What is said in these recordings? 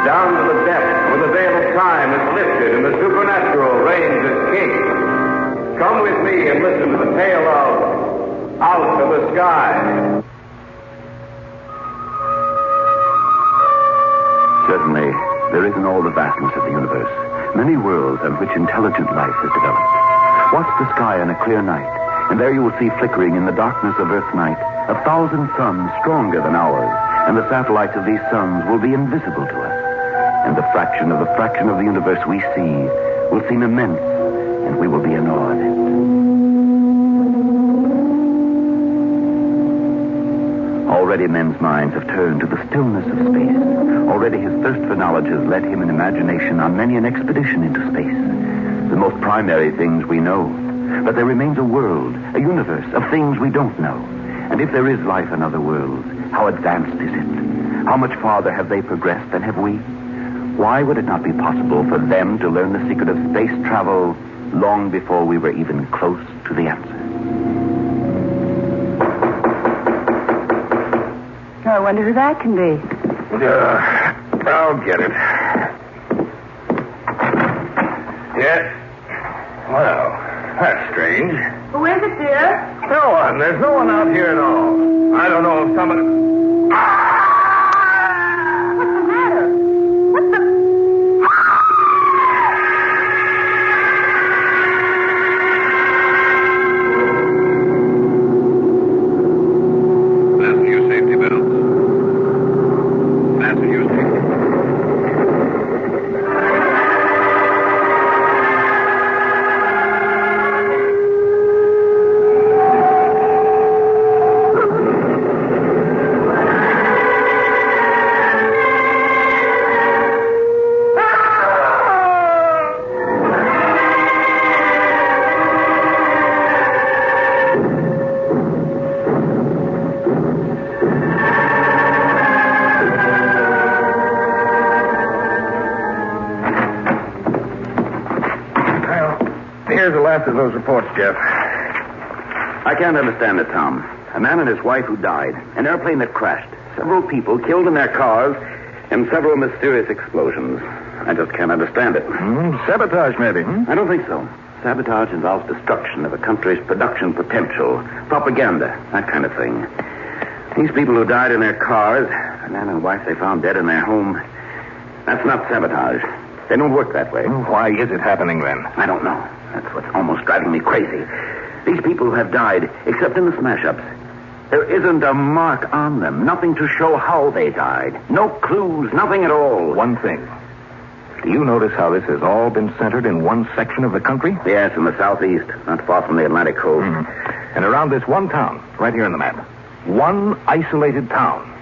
down to the depths where the veil of time is lifted and the supernatural reigns as king. Come with me and listen to the tale of Out of the Sky. Certainly, there is in all the vastness of the universe many worlds on which intelligent life has developed. Watch the sky on a clear night, and there you will see flickering in the darkness of Earth's night 1,000 suns stronger than ours, and the satellites of these suns will be invisible to us. And the fraction of the universe we see will seem immense, and we will be in awe of it. Already men's minds have turned to the stillness of space. Already his thirst for knowledge has led him in imagination on many an expedition into space. The most primary things we know. But there remains a world, a universe of things we don't know. And if there is life in other worlds, how advanced is it? How much farther have they progressed than have we? Why would it not be possible for them to learn the secret of space travel long before we were even close to the answer? I wonder who that can be. I'll get it. Yes. Well, that's strange. Who is it, dear? No one. There's no one out here at all. I don't know if somebody... What's the matter? What's the... Fasten your safety belts. Fasten your safety belts. Here's the last of those reports, Jeff. I can't understand it, Tom. A man and his wife who died, an airplane that crashed, several people killed in their cars, and several mysterious explosions. I just can't understand it. Sabotage, maybe. I don't think so. Sabotage involves destruction of a country's production potential, propaganda, that kind of thing. These people who died in their cars, a man and wife they found dead in their home, that's not sabotage. They don't work that way. Why is it happening, then? I don't know. That's what's almost driving me crazy. These people have died, except in the smash-ups. There isn't a mark on them, nothing to show how they died. No clues, nothing at all. One thing. Do you notice how this has all been centered in one section of the country? Yes, in the southeast, not far from the Atlantic coast. And around this one town, right here on the map. One isolated town.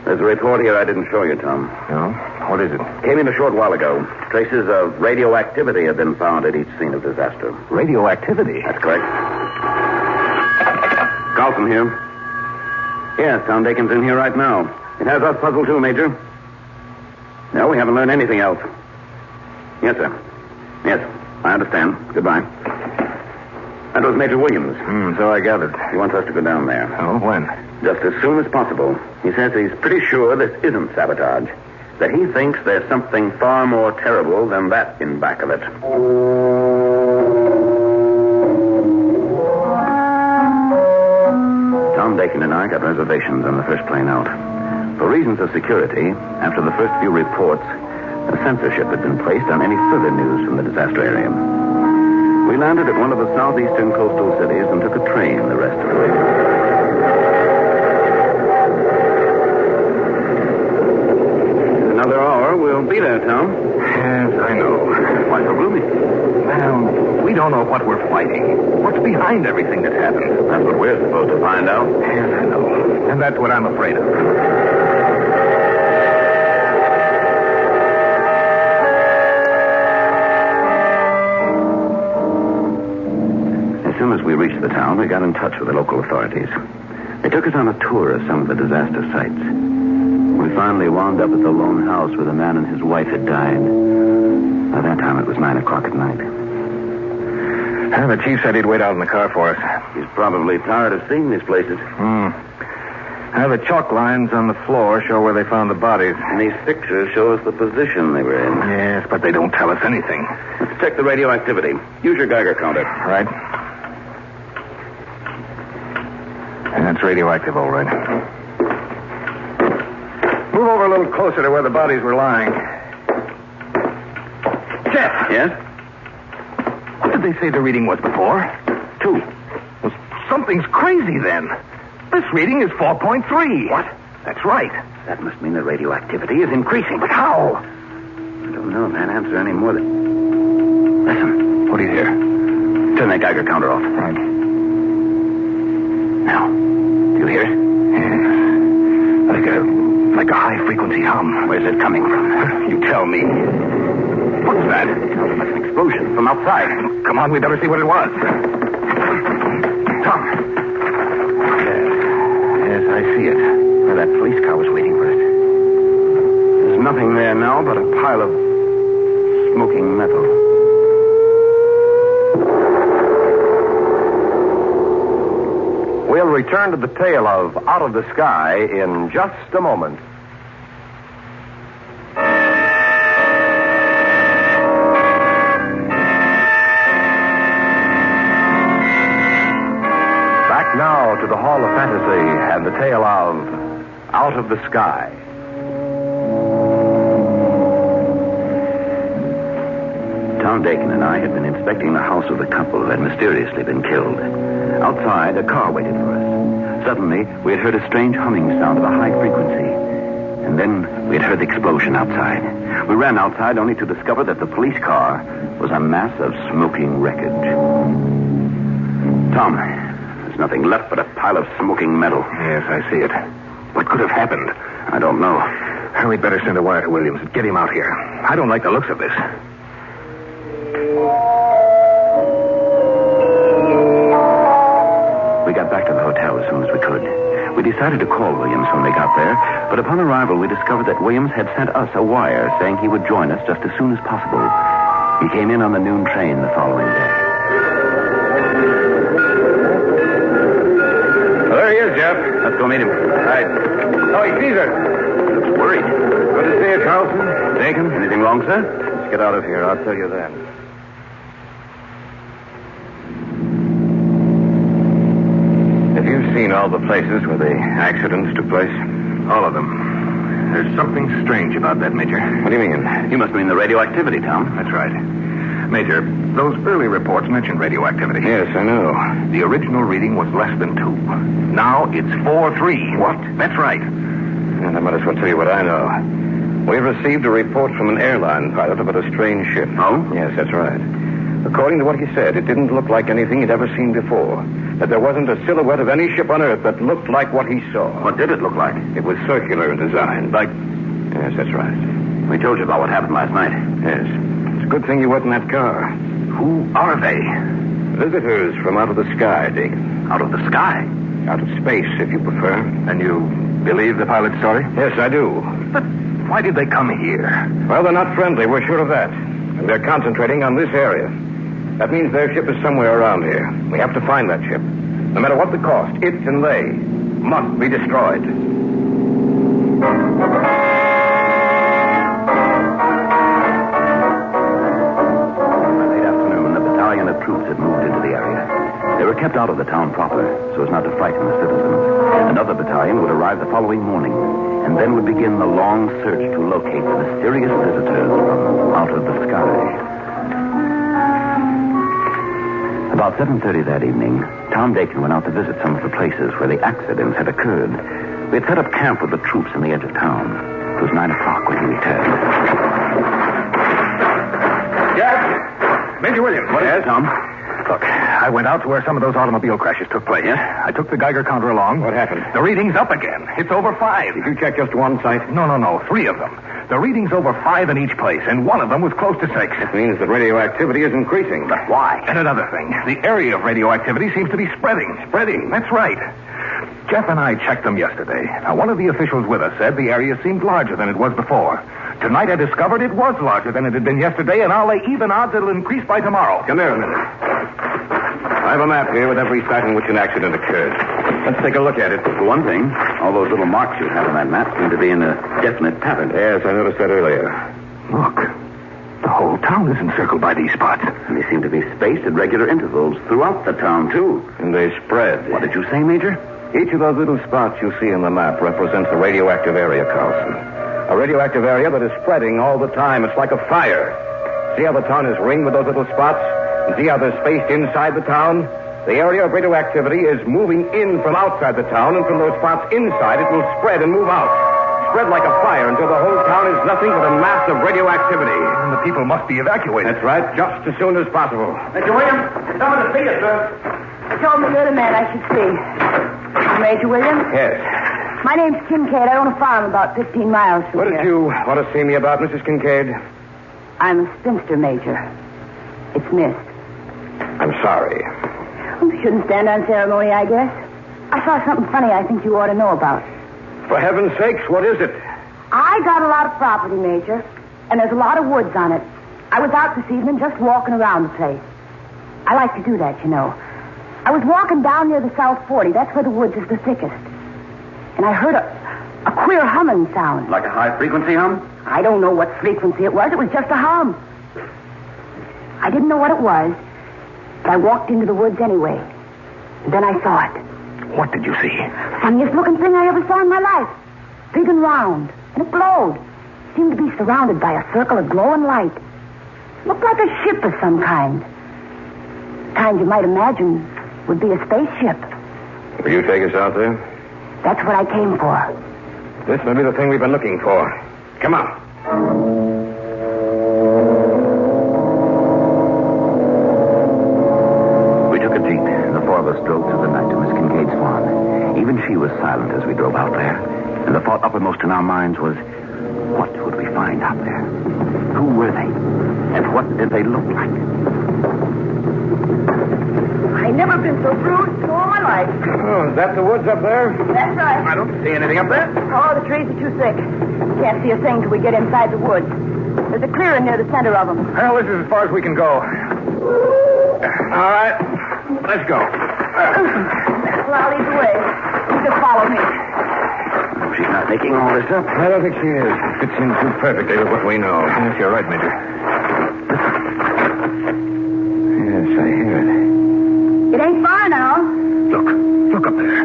There's a report here I didn't show you, Tom. Oh? What is it? Came in a short while ago. Traces of radioactivity have been found at each scene of disaster. Radioactivity? That's correct. Carlson here. Yes, Tom Dakin's in here right now. It has us puzzled too, Major. No, we haven't learned anything else. Yes, sir. Yes, I understand. Goodbye. That was Major Williams. So I gathered. He wants us to go down there. Oh, when? Just as soon as possible. He says he's pretty sure this isn't sabotage. That he thinks there's something far more terrible than that in back of it. Tom Dakin and I got reservations on the first plane out. For reasons of security, after the first few reports, a censorship had been placed on any further news from the disaster area. We landed at one of the southeastern coastal cities and took a train the rest of the way. Another hour, we'll be there, Tom. Yes, I know. Why so gloomy? Well, we don't know what we're fighting. What's behind everything that happened? That's what we're supposed to find out. Yes, I know. And that's what I'm afraid of. As soon as we reached the town, we got in touch with the local authorities. They took us on a tour of some of the disaster sites. We finally wound up at the lone house where the man and his wife had died. By that time, it was 9 o'clock at night. The chief said he'd wait out in the car for us. He's probably tired of seeing these places. The chalk lines on the floor show where they found the bodies. And these pictures show us the position they were in. Yes, but they don't tell us anything. Let's check the radioactivity. Use your Geiger counter. Right. And it's radioactive, all right. Move over a little closer to where the bodies were lying. Jeff! Yes? What did they say the reading was before? 2. Well, something's crazy then. This reading is 4.3. What? That's right. That must mean the radioactivity is increasing. But how? I don't know if that answer any more than... Listen. What do you hear? Turn that Geiger counter off. Right. Now, do you hear it? Yes. Like a high-frequency hum. Where's it coming from? You tell me. What's that? Oh, that's an explosion from outside. Come on, we better see what it was. Tom. Yes, I see it. Well, that police car was waiting for us. There's nothing there now but a pile of smoking metal. We'll return to the tale of Out of the Sky in just a moment. Back now to the Hall of Fantasy and the tale of Out of the Sky. Tom Dakin and I had been inspecting the house of the couple who had mysteriously been killed. Outside, a car waited for us. Suddenly, we had heard a strange humming sound of a high frequency. And then we had heard the explosion outside. We ran outside only to discover that the police car was a mass of smoking wreckage. Tom, there's nothing left but a pile of smoking metal. Yes, I see it. What could have happened? I don't know. We'd better send a wire to Williams and get him out here. I don't like the looks of this. We got back to the hotel as soon as we could. We decided to call Williams when they got there, but upon arrival we discovered that Williams had sent us a wire saying he would join us just as soon as possible. He came in on the noon train the following day. Well, there he is, Jeff. Let's go meet him. Right. Oh, he sees us. Looks worried. Good to see you, Carlson. Dakin, anything wrong, sir? Let's get out of here. I'll tell you then. Have you seen all the places where the accidents took place? All of them. There's something strange about that, Major. What do you mean? You must mean the radioactivity, Tom. That's right. Major, those early reports mentioned radioactivity. Yes, I know. The original reading was less than 2. Now it's 4.3. What? That's right. And I might as well tell you what I know. We received a report from an airline pilot about a strange ship. Oh? Yes, that's right. According to what he said, it didn't look like anything he'd ever seen before. That there wasn't a silhouette of any ship on Earth that looked like what he saw. What did it look like? It was circular in design. Like... Yes, that's right. We told you about what happened last night. Yes. It's a good thing you weren't in that car. Who are they? Visitors from out of the sky, Dick. Out of the sky? Out of space, if you prefer. And you believe the pilot's story? Yes, I do. But why did they come here? Well, they're not friendly. We're sure of that. And they're concentrating on this area. That means their ship is somewhere around here. We have to find that ship. No matter what the cost, it and they must be destroyed. By late afternoon, a battalion of troops had moved into the area. They were kept out of the town proper, so as not to frighten the citizens. Another battalion would arrive the following morning, and then would begin the long search to locate the mysterious visitors from out of the sky. About 7:30 that evening, Tom Dakin went out to visit some of the places where the accidents had occurred. We had set up camp with the troops on the edge of town. It was 9 o'clock when he returned. Yes? Major Williams. What is it, Tom? Look, I went out to where some of those automobile crashes took place. Yes? I took the Geiger counter along. What happened? The reading's up again. It's over 5. Did you check just one site? No. 3 of them. The reading's over 5 in each place, and one of them was close to 6. It means that radioactivity is increasing. But why? And another thing, the area of radioactivity seems to be spreading. Spreading? That's right. Jeff and I checked them yesterday. Now, one of the officials with us said the area seemed larger than it was before. Tonight I discovered it was larger than it had been yesterday, and I'll lay even odds it'll increase by tomorrow. Come here a minute. I have a map here with every site in which an accident occurred. Let's take a look at it. For one thing, all those little marks you have on that map seem to be in a definite pattern. Yes, I noticed that earlier. Look. The whole town is encircled by these spots. And they seem to be spaced at regular intervals throughout the town, too. And they spread. What did you say, Major? Each of those little spots you see on the map represents a radioactive area, Carlson. A radioactive area that is spreading all the time. It's like a fire. See how the town is ringed with those little spots? And see how they're spaced inside the town? The area of radioactivity is moving in from outside the town, and from those spots inside, it will spread and move out. Spread like a fire until the whole town is nothing but a mass of radioactivity. And the people must be evacuated. That's right, just as soon as possible. Mr. Williams, someone to see you, sir. They told me you're the man I should see. Major Williams? Yes. My name's Kincaid. I own a farm about 15 miles from What here. did you want to see me about, Mrs. Kincaid? I'm a spinster, Major. It's Miss. I'm sorry. Oh, shouldn't stand on ceremony, I guess. I saw something funny I think you ought to know about. For heaven's sakes, what is it? I got a lot of property, Major, and there's a lot of woods on it. I was out this evening just walking around the place. I like to do that, you know. I was walking down near the South 40. That's where the woods is the thickest. And I heard a queer humming sound. Like a high-frequency hum? I don't know what frequency it was. It was just a hum. I didn't know what it was, but I walked into the woods anyway. And then I saw it. What did you see? Funniest looking thing I ever saw in my life. Big and round. And it glowed. Seemed to be surrounded by a circle of glowing light. Looked like a ship of some kind. Kind you might imagine would be a spaceship. Will you take us out there? That's what I came for. This may be the thing we've been looking for. Come on. We took a jeep. The four of us drove through the night to Miss Kincaid's farm. Even she was silent as we drove out there. And the thought uppermost in our minds was, what would we find out there? Who were they? And what did they look like? I never been so bruised in all my life. Oh, is that the woods up there? That's right. I don't see anything up there. Oh, the trees are too thick. Can't see a thing till we get inside the woods. There's a clearing near the center of them. Well, this is as far as we can go. All right. Let's go. Well, I'll lead the way. You just follow me. Oh, she's not making all this up. I don't think she is. Fits in too perfectly with what we know. Yes, you're right, Major. Yes, I hear it. It ain't far now. Look up there.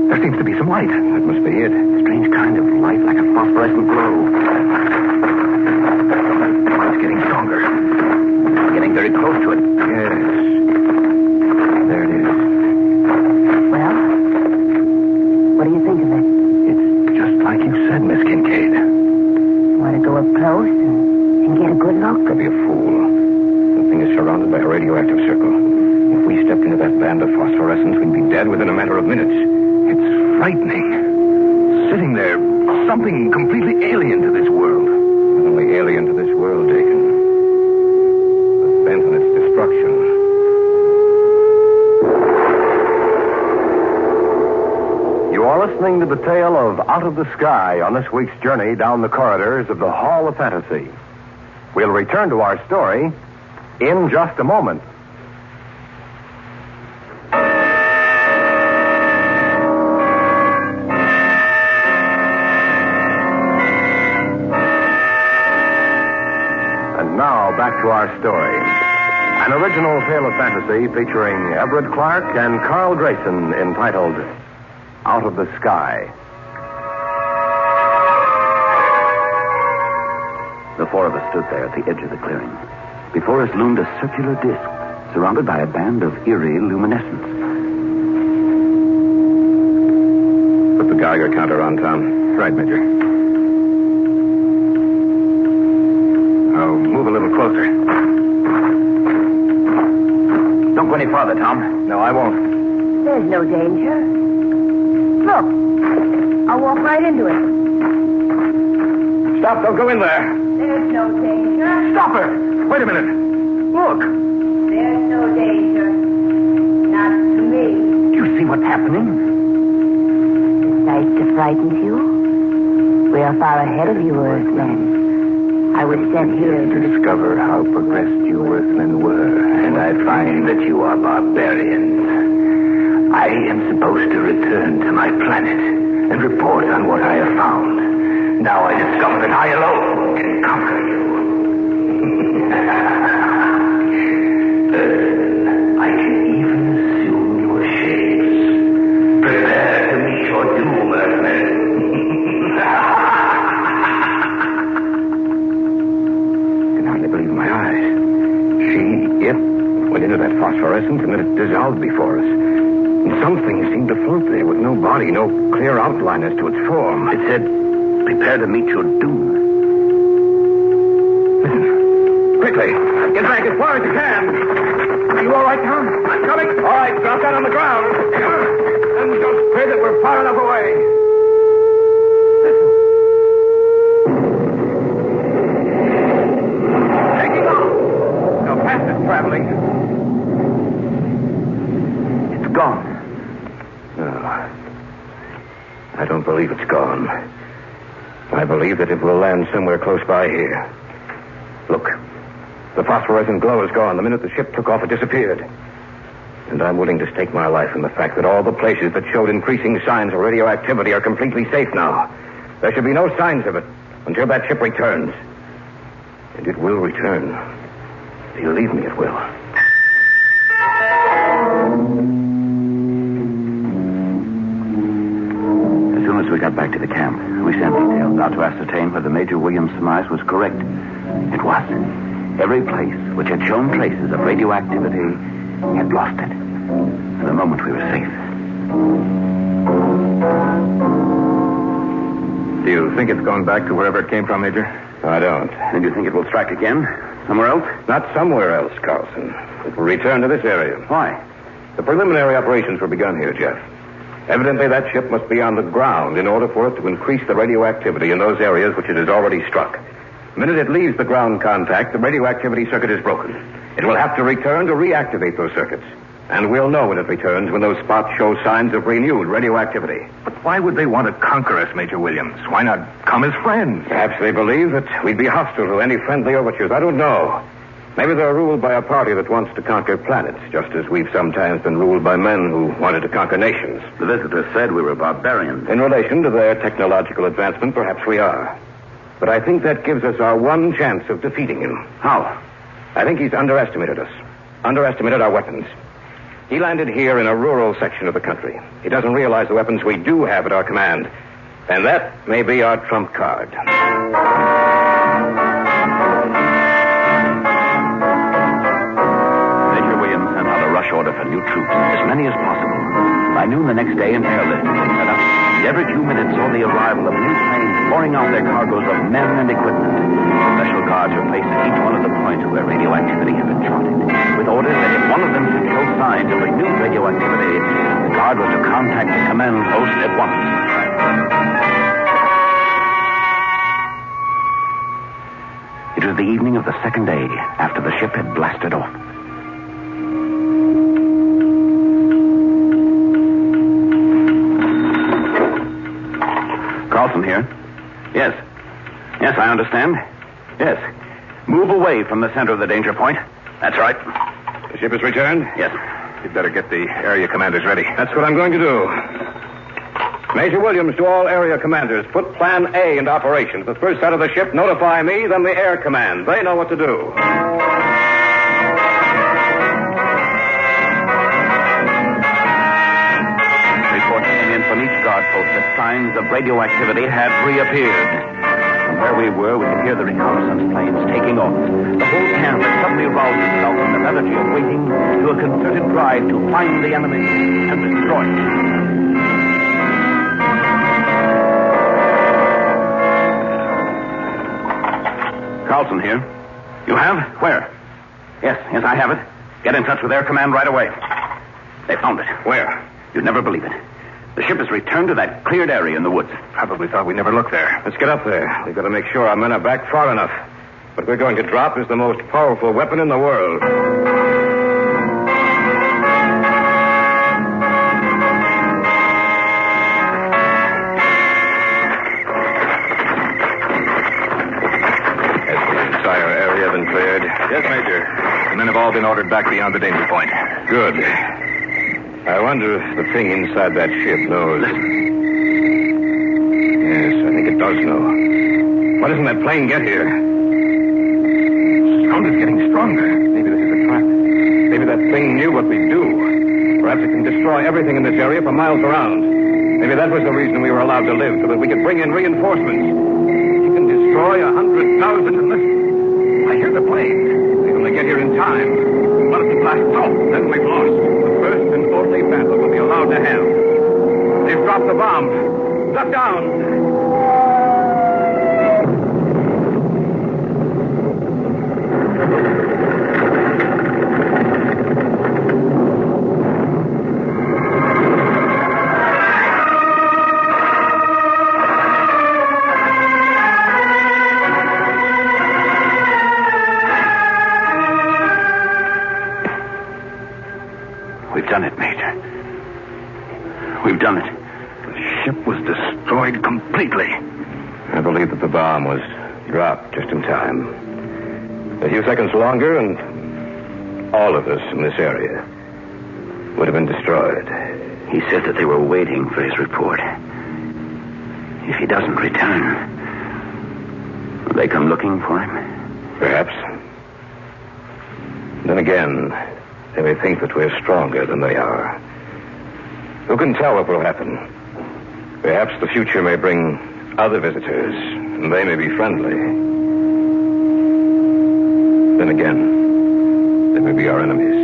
There seems to be some light. That must be it. Strange kind of light, like a phosphorescent glow. It's getting stronger. Getting very close to it. Yes. There it is. Well, what do you think of it? It's just like you said, Miss Kincaid. Want to go up close and get a good look? Could be a fool. The thing is surrounded by a radioactive circle. If we stepped into that band of phosphorescence, we'd be dead within a matter of minutes. It's frightening. Sitting there, something completely alien to this world. Not only alien to this world, Dakin, but bent on its destruction. You are listening to the tale of Out of the Sky on this week's journey down the corridors of the Hall of Fantasy. We'll return to our story in just a moment. And now, back to our story. An original tale of fantasy featuring Everett Clark and Carl Greyson entitled Out of the Sky. The four of us stood there at the edge of the clearing. Before us loomed a circular disc, surrounded by a band of eerie luminescence. Put the Geiger counter on, Tom. Right, Major. I'll move a little closer. Don't go any farther, Tom. No, I won't. There's no danger. Look, I'll walk right into it. Stop, don't go in there. There's no danger. Stop her! Wait a minute. Look. There's no danger. Not to me. Do you see what's happening? Sight to frighten you? We are far ahead of you, Earthman. I was sent here To discover how progressed you Earthmen were. And I find that you are barbarians. I am supposed to return to my planet and report on what I have found. Now I discover that I alone can conquer you. I can even assume your shapes. Prepare to meet your doom, Earthmen. I can hardly believe my eyes. It went into that phosphorescence and then it dissolved before us. And something seemed to float there with no body, no clear outline as to its form. It said, prepare to meet your doom. Listen. Quickly. Get back as far as you can. Are you all right, Tom? I'm coming. All right, drop down on the ground. And just pray that we're far enough away. Listen. Taking off. How fast it's traveling. It's gone. No. I don't believe it's gone. I believe that it will land somewhere close by here. Look. The phosphorescent glow is gone. The minute the ship took off, it disappeared. And I'm willing to stake my life in the fact that all the places that showed increasing signs of radioactivity are completely safe now. There should be no signs of it until that ship returns. And it will return. Believe me, it will. As soon as we got back to the camp, we sent details out to ascertain whether Major Williams' surmise was correct. It was. Every place which had shown traces of radioactivity had lost it. For the moment, we were safe. Do you think it's gone back to wherever it came from, Major? I don't. And you think it will strike again? Somewhere else? Not somewhere else, Carlson. It will return to this area. Why? The preliminary operations were begun here, Jeff. Evidently, that ship must be on the ground in order for it to increase the radioactivity in those areas which it has already struck. The minute it leaves the ground contact, the radioactivity circuit is broken. It will have to return to reactivate those circuits. And we'll know when it returns when those spots show signs of renewed radioactivity. But why would they want to conquer us, Major Williams? Why not come as friends? Perhaps they believe that we'd be hostile to any friendly overtures. I don't know. Maybe they're ruled by a party that wants to conquer planets, just as we've sometimes been ruled by men who wanted to conquer nations. The visitor said we were barbarians. In relation to their technological advancement, perhaps we are. But I think that gives us our one chance of defeating him. How? I think he's underestimated us. Underestimated our weapons. He landed here in a rural section of the country. He doesn't realize the weapons we do have at our command. And that may be our trump card. Major Williams sent out a rush order for new troops, as many as possible. By noon the next day, an airlift had been set up. And every few minutes saw the arrival of new planes pouring out their cargoes of men and equipment. Special guards were placed at each one of the points where radioactivity had been charted, with orders that if one of them should show signs of renewed radioactivity, the guard was to contact the command post at once. It was the evening of the second day after the ship had blasted off. Carlson here. Yes. Yes, I understand. Yes. Move away from the center of the danger point. That's right. The ship has returned? Yes. You'd better get the area commanders ready. That's what I'm going to do. Major Williams, to all area commanders, put Plan A into operation. At the first sight of the ship, notify me, then the air command. They know what to do. Reports came in from each guard post that signs of radioactivity had reappeared. From where we were, we could hear the reconnaissance planes taking off. The whole camp had suddenly roused itself from the lethargy of waiting to a concerted drive to find the enemy and destroy it. Carlson here. You have? Where? Yes, I have it. Get in touch with Air Command right away. They found it. Where? You'd never believe it. The ship has returned to that cleared area in the woods. Probably thought we never looked there. Let's get up there. We've got to make sure our men are back far enough. What we're going to drop is the most powerful weapon in the world. ordered back beyond the danger point. Good. I wonder if the thing inside that ship knows. Yes, I think it does know. Why doesn't that plane get here? Sound is getting stronger. Maybe this is a trap. Maybe that thing knew what we'd do. Perhaps it can destroy everything in this area for miles around. Maybe that was the reason we were allowed to live, so that we could bring in reinforcements. It can destroy 100,000 and listen. I hear the plane. They only get here in time. But if it blasts off, then we've lost. The first and only battle we'll be allowed to have. They've dropped the bomb. Duck down. We've done it, Major. We've done it. The ship was destroyed completely. I believe that the bomb was dropped just in time. A few seconds longer, and all of us in this area would have been destroyed. He said that they were waiting for his report. If he doesn't return, will they come looking for him? Perhaps. Then again, they may think that we're stronger than they are. Who can tell what will happen? Perhaps the future may bring other visitors, and they may be friendly. Then again, they may be our enemies.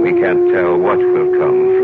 We can't tell what will come